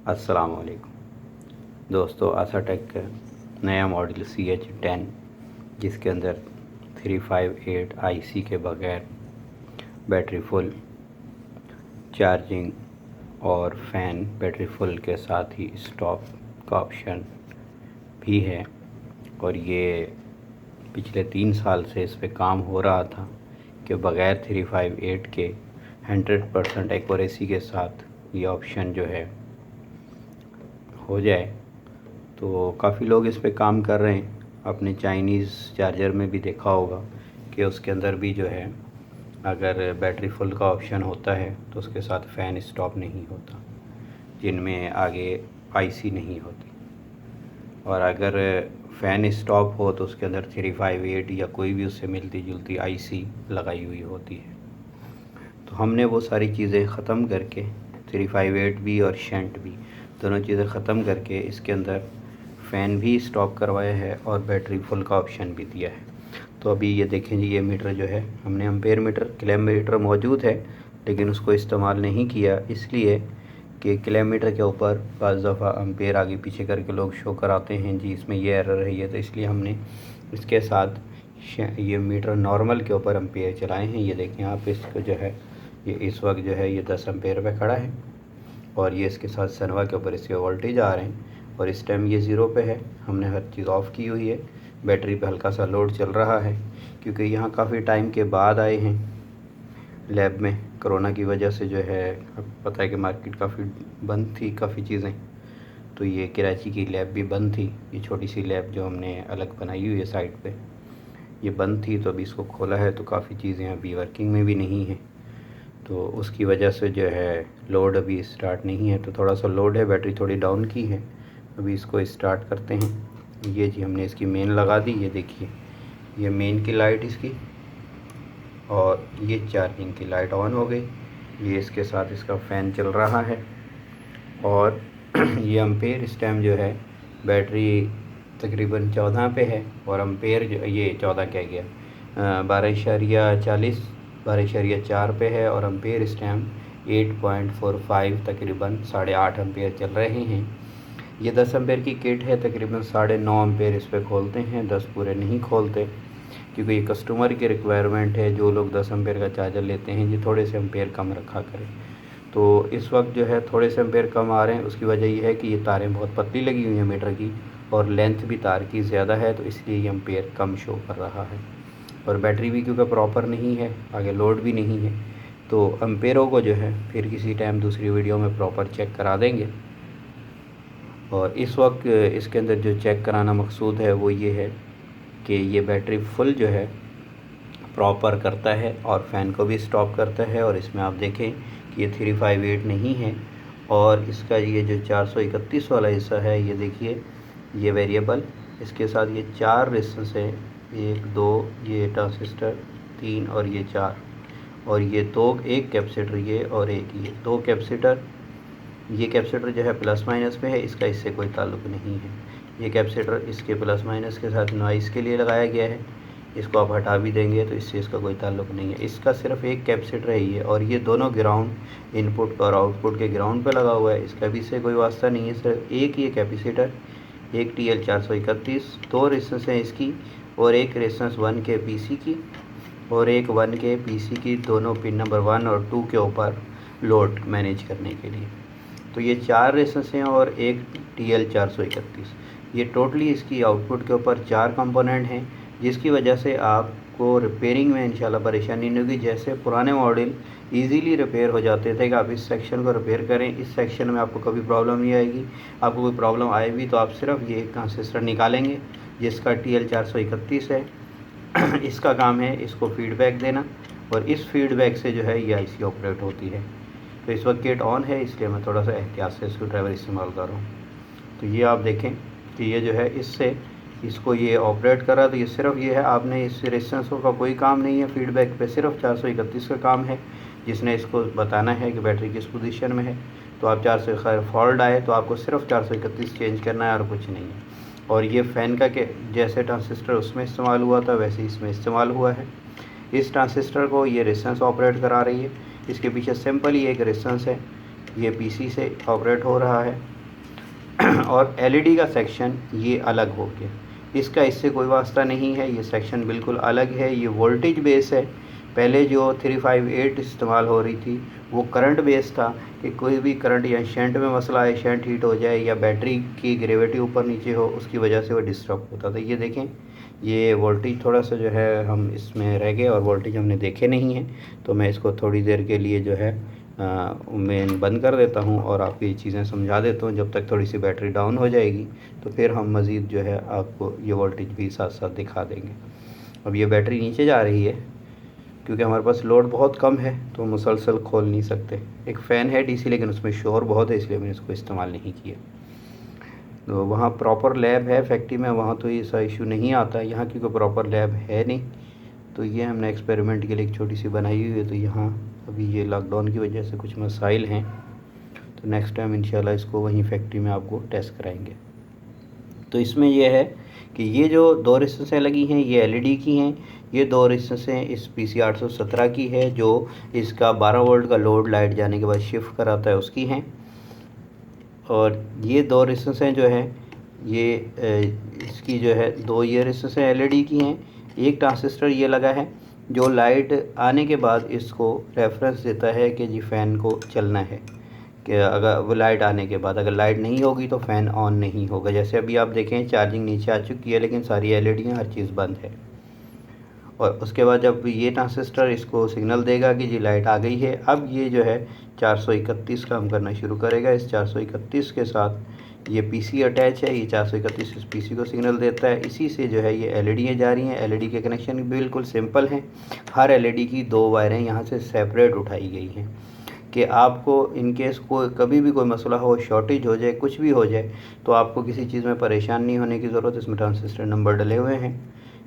अस्सलाम वालेकुम दोस्तों। आसाटेक का नया मॉडल CH10 जिसके अंदर 358 IC के बगैर बैटरी फुल चार्जिंग और फ़ैन बैटरी फुल के साथ ही स्टॉप का ऑप्शन भी है। और ये पिछले 3 साल से इस पे काम हो रहा था कि बगैर 358 के 100% एक्यूरेसी के साथ ये ऑप्शन जो है हो जाए। तो काफ़ी लोग इस पे काम कर रहे हैं। अपने चाइनीज़ चार्जर में भी देखा होगा कि उसके अंदर भी जो है अगर बैटरी फुल का ऑप्शन होता है तो उसके साथ फ़ैन स्टॉप नहीं होता, जिनमें आगे IC नहीं होती। और अगर फ़ैन स्टॉप हो तो उसके अंदर 358 या कोई भी उससे मिलती जुलती IC लगाई हुई होती है। तो हमने वो सारी चीज़ें ख़त्म करके 358 भी और शंट भी दोनों चीज़ें ख़त्म करके इसके अंदर फ़ैन भी स्टॉप करवाया है और बैटरी फुल का ऑप्शन भी दिया है। तो अभी ये देखें जी, ये मीटर जो है हमने एम्पेयर मीटर किलोमीटर मौजूद है लेकिन उसको इस्तेमाल नहीं किया, इसलिए कि किलोमीटर के ऊपर बाज़ दफ़ा एम्पेयर आगे पीछे करके लोग शो कराते हैं जी इसमें ये एरर है। ये तो इसलिए हमने इसके साथ ये मीटर नॉर्मल के ऊपर एम्पेयर चलाए हैं। ये देखें आप, इसको जो है ये इस वक्त जो है ये 10 एम्पेयर पे खड़ा है और ये इसके साथ सनवा के ऊपर इसके वोल्टेज आ रहे हैं और इस टाइम ये 0 पे है। हमने हर चीज़ ऑफ़ की हुई है। बैटरी पे हल्का सा लोड चल रहा है क्योंकि यहाँ काफ़ी टाइम के बाद आए हैं लैब में। कोरोना की वजह से जो है अब पता है कि मार्केट काफ़ी बंद थी, काफ़ी चीज़ें। तो ये कराची की लैब भी बंद थी। ये छोटी सी लैब जो हमने अलग बनाई हुई है साइड पे, ये बंद थी। तो अभी इसको खोला है तो काफ़ी चीज़ें अभी वर्किंग में भी नहीं हैं, तो उसकी वजह से जो है लोड अभी स्टार्ट नहीं है। तो थोड़ा सा लोड है, बैटरी थोड़ी डाउन की है। अभी इसको स्टार्ट करते हैं। ये जी हमने इसकी मेन लगा दी। ये देखिए ये मेन की लाइट इसकी, और ये चार्जिंग की लाइट ऑन हो गई। ये इसके साथ इसका फ़ैन चल रहा है और ये एम्पेयर इस टाइम जो है बैटरी तकरीबन 14 पे है और एम्पेयर जो ये 14 कह गया 12.40 पे है और एम्पेयर इस टाइम 8.45 तकरीबन 8.5 एम्पेयर चल रहे हैं। ये 10 एम्पेयर की किट है, तकरीबन 9.5 एम्पेयर इस पर खोलते हैं, 10 पूरे नहीं खोलते क्योंकि ये कस्टमर की रिक्वायरमेंट है। जो लोग 10 एम्पेयर का चार्जर लेते हैं ये थोड़े से एम्पेयर कम रखा करें। तो इस वक्त जो है थोड़े से एम्पेयर कम आ रहे हैं। उसकी वजह ये है कि ये तारें बहुत पतली लगी हुई हैं मीटर की और लेंथ भी तार की ज़्यादा है, तो इसलिए ये एम्पेयर कम शो कर रहा है। और बैटरी भी क्योंकि प्रॉपर नहीं है, आगे लोड भी नहीं है, तो एम्पेयरों को जो है फिर किसी टाइम दूसरी वीडियो में प्रॉपर चेक करा देंगे। और इस वक्त इसके अंदर जो चेक कराना मकसूद है वो ये है कि ये बैटरी फुल जो है प्रॉपर करता है और फ़ैन को भी स्टॉप करता है। और इसमें आप देखें कि ये 358 नहीं है और इसका ये जो 431 वाला हिस्सा है, ये देखिए ये वेरिएबल, इसके साथ ये 4 रेजिस्टेंस है, 1 2, ये ट्रांजिस्टर 3 और ये 4, और ये 2 एक कैपेसिटर ये और एक ये 2 कैपेसिटर। ये कैपेसिटर जो है प्लस माइनस में है, इसका इससे कोई ताल्लुक़ नहीं है। ये कैपेसिटर इसके प्लस माइनस के साथ नॉइज़ के लिए लगाया गया है, इसको आप हटा भी देंगे तो इससे इसका कोई ताल्लुक़ नहीं है। इसका सिर्फ एक कैपेसिटर है ये, और ये दोनों ग्राउंड इनपुट और आउटपुट के ग्राउंड पे लगा हुआ है, इसका भी इससे कोई वास्ता नहीं है। सिर्फ एक ये कैपेसिटर, एक TL 431, 2 रेजिस्टेंस हैं इसकी, और एक रेजिस्टेंस 1 के PC की और एक 1 के PC की, दोनों पिन नंबर 1 और 2 के ऊपर लोड मैनेज करने के लिए। तो ये 4 रेजिस्टेंस हैं और एक TL 431। ये टोटली इसकी आउटपुट के ऊपर 4 कंपोनेंट हैं, जिसकी वजह से आपको रिपेयरिंग में इंशाल्लाह परेशानी नहीं होगी। जैसे पुराने मॉडल इजीली रिपेयर हो जाते थे कि आप इस सेक्शन को रिपेयर करें, इस सेक्शन में आपको कभी प्रॉब्लम नहीं आएगी। आपको कोई प्रॉब्लम आए भी तो आप सिर्फ ये एक ट्रांजिस्टर निकालेंगे जिसका TL 431 है। इसका काम है इसको फीडबैक देना, और इस फीडबैक से जो है ये IC ऑपरेट होती है। तो इस वक्त किट ऑन है, इसलिए मैं थोड़ा सा एहतियात से स्क्रू ड्राइवर इस्तेमाल कर रहा हूँ। तो ये आप देखें कि ये जो है इससे इसको ये ऑपरेट कर रहा है। तो ये सिर्फ ये है, आपने इस रेजिस्टेंस का कोई काम नहीं है, फीडबैक पे सिर्फ 431 का काम है, जिसने इसको बताना है कि बैटरी किस पोजीशन में है। तो आप 400 खैर फॉल्ट आए तो आपको सिर्फ 431 चेंज करना है और कुछ नहीं है। और ये फ़ैन का के जैसे ट्रांजिस्टर उसमें इस्तेमाल हुआ था वैसे इसमें इस्तेमाल हुआ है। इस ट्रांजिस्टर को ये रेजिस्टेंस ऑपरेट करा रही है, इसके पीछे सिंपल ही एक रेजिस्टेंस है, ये PC से ऑपरेट हो रहा है। और एलईडी का सेक्शन ये अलग हो गया, इसका इससे कोई वास्ता नहीं है, ये सेक्शन बिल्कुल अलग है। ये वोल्टेज बेस है। पहले जो 358 इस्तेमाल हो रही थी वो करंट बेस था कि कोई भी करंट या शंट में मसला है, शंट हीट हो जाए या बैटरी की ग्रेविटी ऊपर नीचे हो, उसकी वजह से वो डिस्टर्ब होता था। ये देखें, ये वोल्टेज थोड़ा सा जो है हम इसमें रह गए और वोल्टेज हमने देखे नहीं हैं, तो मैं इसको थोड़ी देर के लिए जो है मैं बंद कर देता हूँ और आपको ये चीज़ें समझा देता हूँ। जब तक थोड़ी सी बैटरी डाउन हो जाएगी तो फिर हम मज़ीद जो है आपको ये वोल्टेज भी साथ साथ दिखा देंगे। अब ये बैटरी नीचे जा रही है क्योंकि हमारे पास लोड बहुत कम है तो मुसलसल खोल नहीं सकते। एक फ़ैन है डीसी, लेकिन उसमें शोर बहुत है, इसलिए मैंने इसको इस्तेमाल नहीं किया। तो वहाँ प्रॉपर लैब है फैक्ट्री में, वहाँ तो ये सा इशू नहीं आता। यहाँ की कोई प्रॉपर लैब है नहीं, तो ये हमने एक्सपेरिमेंट के लिए एक छोटी सी बनाई हुई है। तो यहाँ अभी ये लॉकडाउन की वजह से कुछ मसाइल हैं, तो नेक्स्ट टाइम इंशाल्लाह इसको वहीं फैक्ट्री में आपको टेस्ट कराएंगे। तो इसमें यह है कि ये जो 2 रेजिस्टेंसें लगी हैं ये एलईडी की हैं। ये 2 रेजिस्टेंसें इस पीसी 817 की है, जो इसका 12 वोल्ट का लोड लाइट जाने के बाद शिफ्ट कराता है, उसकी हैं। और ये 2 रेजिस्टेंसें जो हैं ये इसकी जो है 2 ये रेजिस्टेंसें एलईडी की हैं। एक ट्रांजिस्टर ये लगा है जो लाइट आने के बाद इसको रेफरेंस देता है कि जी फ़ैन को चलना है, कि अगर वो लाइट आने के बाद अगर लाइट नहीं होगी तो फ़ैन ऑन नहीं होगा। जैसे अभी आप देखें चार्जिंग नीचे आ चुकी है, लेकिन सारी एलईडियाँ हर चीज़ बंद है। और उसके बाद जब ये ट्रांजिस्टर इसको सिग्नल देगा कि जी लाइट आ गई है, अब ये जो है 431 काम करना शुरू करेगा। इस 431 के साथ ये पीसी अटैच है, ये 431 इस पीसी को सिग्नल देता है। इसी से जो है ये एलईडियाँ जा रही हैं। एलईडी के कनेक्शन बिल्कुल सिंपल हैं। हर एलईडी की 2 वायरें यहाँ से सेपरेट उठाई गई हैं कि आपको इन केस को कभी भी कोई मसला हो, शॉर्टेज हो जाए, कुछ भी हो जाए, तो आपको किसी चीज़ में परेशान नहीं होने की ज़रूरत। इसमें ट्रांजिस्टर नंबर डले हुए हैं।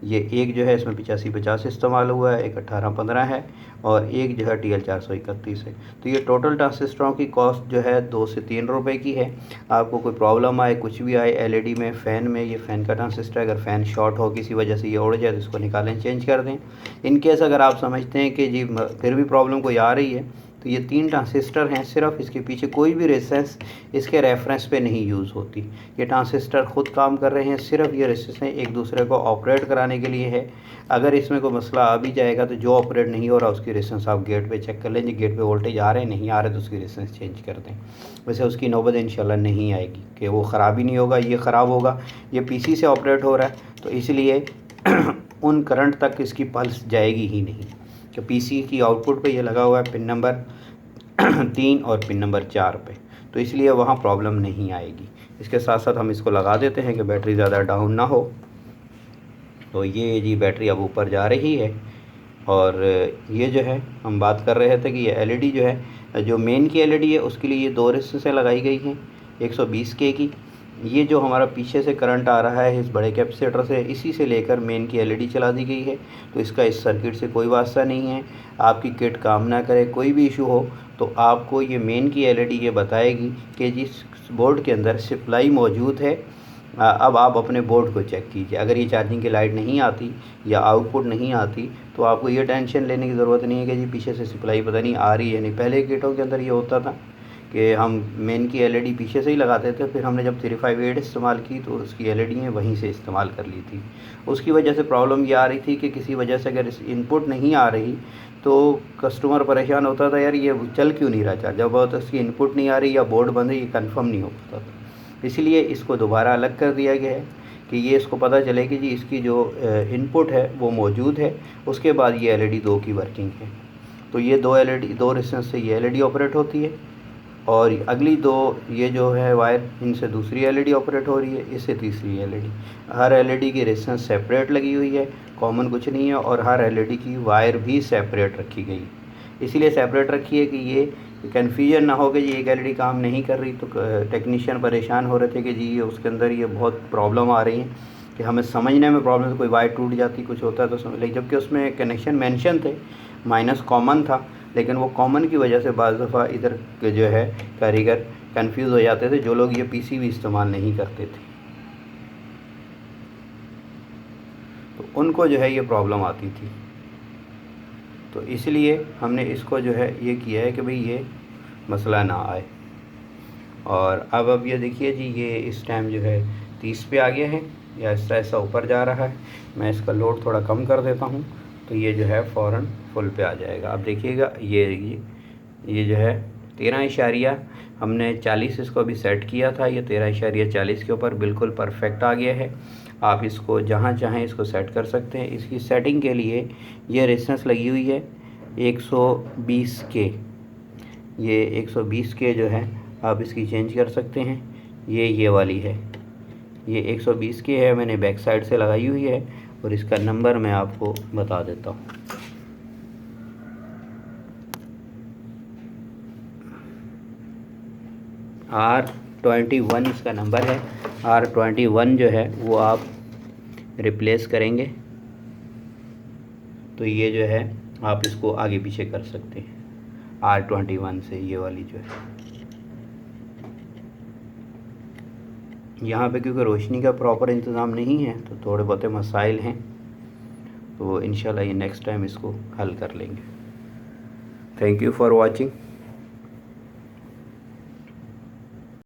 ये एक जो है इसमें 8550 इस्तेमाल हुआ है, एक 1815 है और एक जो है TL 431 है। तो ये टोटल ट्रांजिस्टरों की कॉस्ट जो है 2 से 3 रुपए की है। आपको कोई प्रॉब्लम आए, कुछ भी आए एलईडी में, फ़ैन में, ये फ़ैन का ट्रांजिस्टर अगर फ़ैन शॉर्ट हो किसी वजह से ये उड़ जाए तो इसको निकालें, चेंज कर दें। इन केस अगर आप समझते हैं कि जी फिर भी प्रॉब्लम कोई आ रही है, तो ये 3 ट्रांजिस्टर हैं, सिर्फ इसके पीछे कोई भी रेजिस्टेंस इसके रेफरेंस पे नहीं यूज़ होती। ये ट्रांजिस्टर खुद काम कर रहे हैं, सिर्फ ये रेजिस्टेंस एक दूसरे को ऑपरेट कराने के लिए है। अगर इसमें कोई मसला आ भी जाएगा तो जो ऑपरेट नहीं हो रहा उसकी रेजिस्टेंस आप गेट पे चेक कर लें, गेट पे वोल्टेज आ रहे हैं, नहीं आ रहे तो उसकी रेजिस्टेंस चेंज कर दें। वैसे उसकी नौबत इंशाल्लाह नहीं आएगी कि वो ख़राब ही नहीं होगा, ये ख़राब होगा। ये पीसी से ऑपरेट हो रहा है तो इसलिए उन करंट तक इसकी पल्स जाएगी ही नहीं। कि पीसी की आउटपुट पे ये लगा हुआ है पिन नंबर 3 और पिन नंबर 4 पे, तो इसलिए वहाँ प्रॉब्लम नहीं आएगी। इसके साथ साथ हम इसको लगा देते हैं कि बैटरी ज़्यादा डाउन ना हो। तो ये जी बैटरी अब ऊपर जा रही है। और ये जो है हम बात कर रहे थे कि ये एलईडी जो है, जो मेन की एलईडी है उसके लिए ये 2 रेजिस्टेंसें लगाई गई हैं 120K की। ये जो हमारा पीछे से करंट आ रहा है इस बड़े कैपेसिटर से, इसी से लेकर मेन की एलईडी चला दी गई है। तो इसका इस सर्किट से कोई वास्ता नहीं है। आपकी किट काम ना करे, कोई भी इशू हो, तो आपको ये मेन की एलईडी ये बताएगी कि जिस बोर्ड के अंदर सप्लाई मौजूद है। अब आप अपने बोर्ड को चेक कीजिए, अगर ये चार्जिंग की लाइट नहीं आती या आउटपुट नहीं आती तो आपको ये टेंशन लेने की ज़रूरत नहीं है कि जी पीछे से सप्लाई पता नहीं आ रही है नहीं। पहले किटों के अंदर ये होता था कि हम मेन की एलईडी पीछे से ही लगाते थे, फिर हमने जब 358 इस्तेमाल की तो उसकी एलईडी वहीं से इस्तेमाल कर ली थी। उसकी वजह से प्रॉब्लम ये आ रही थी कि किसी वजह से अगर इनपुट नहीं आ रही तो कस्टमर परेशान होता था, यार ये चल क्यों नहीं रहा चार्ज, जब बहुत उसकी इनपुट नहीं आ रही या बोर्ड बंद है, ये कंफर्म नहीं हो पाता था। इसलिए इसको दोबारा अलग कर दिया गया है कि ये इसको पता चले कि जी इसकी जो इनपुट है वो मौजूद है, उसके बाद ये एलईडी 2 की वर्किंग है। तो ये 2 रेजिस्टेंस से ये एलईडी ऑपरेट होती है और अगली 2 ये जो है वायर, इनसे दूसरी एलईडी ऑपरेट हो रही है, इससे तीसरी एलईडी। हर एलईडी की रेजिस्टेंस सेपरेट लगी हुई है, कॉमन कुछ नहीं है। और हर एलईडी की वायर भी सेपरेट रखी गई, इसीलिए सेपरेट रखी है कि ये कन्फ्यूजन ना हो कि जी एक एलईडी काम नहीं कर रही। तो टेक्नीशियन परेशान हो रहे थे कि जी ये उसके अंदर ये बहुत प्रॉब्लम आ रही है कि हमें समझने में प्रॉब्लम, कोई वायर टूट जाती कुछ होता है तो समझ, लेकिन जबकि उसमें कनेक्शन मेंशन थे, माइनस कॉमन था, लेकिन वो कॉमन की वजह से बाज़ दफ़ा इधर के जो है कारीगर कंफ्यूज हो जाते थे, जो लोग ये पीसी भी इस्तेमाल नहीं करते थे, तो उनको जो है ये प्रॉब्लम आती थी। तो इसलिए हमने इसको जो है ये किया है कि भाई ये मसला ना आए। और अब ये देखिए जी, ये इस टाइम जो है 30 पे आ गया है, या ऐसा ऐसा ऊपर जा रहा है। मैं इसका लोड थोड़ा कम कर देता हूँ तो ये जो है फ़ौरन फुल पे आ जाएगा। अब देखिएगा ये जो है 13 इशारिया, हमने 40 इसको अभी सेट किया था, ये 13 इशारिया 40 के ऊपर बिल्कुल परफेक्ट आ गया है। आप इसको जहाँ चाहें इसको सेट कर सकते हैं। इसकी सेटिंग के लिए ये रेजिस्टेंस लगी हुई है 120 के, ये 120 के जो है आप इसकी चेंज कर सकते हैं। ये वाली है, ये 120 के है, मैंने बैक साइड से लगाई हुई है और इसका नंबर मैं आपको बता देता हूँ। R21 इसका नंबर है। R21 जो है वो आप रिप्लेस करेंगे तो ये जो है आप इसको आगे पीछे कर सकते हैं R21 से। ये वाली जो है यहाँ पे क्योंकि रोशनी का प्रॉपर इंतज़ाम नहीं है तो थोड़े बहुत मसाइल हैं, तो इंशाल्लाह ये नेक्स्ट टाइम इसको हल कर लेंगे। Thank you for watching.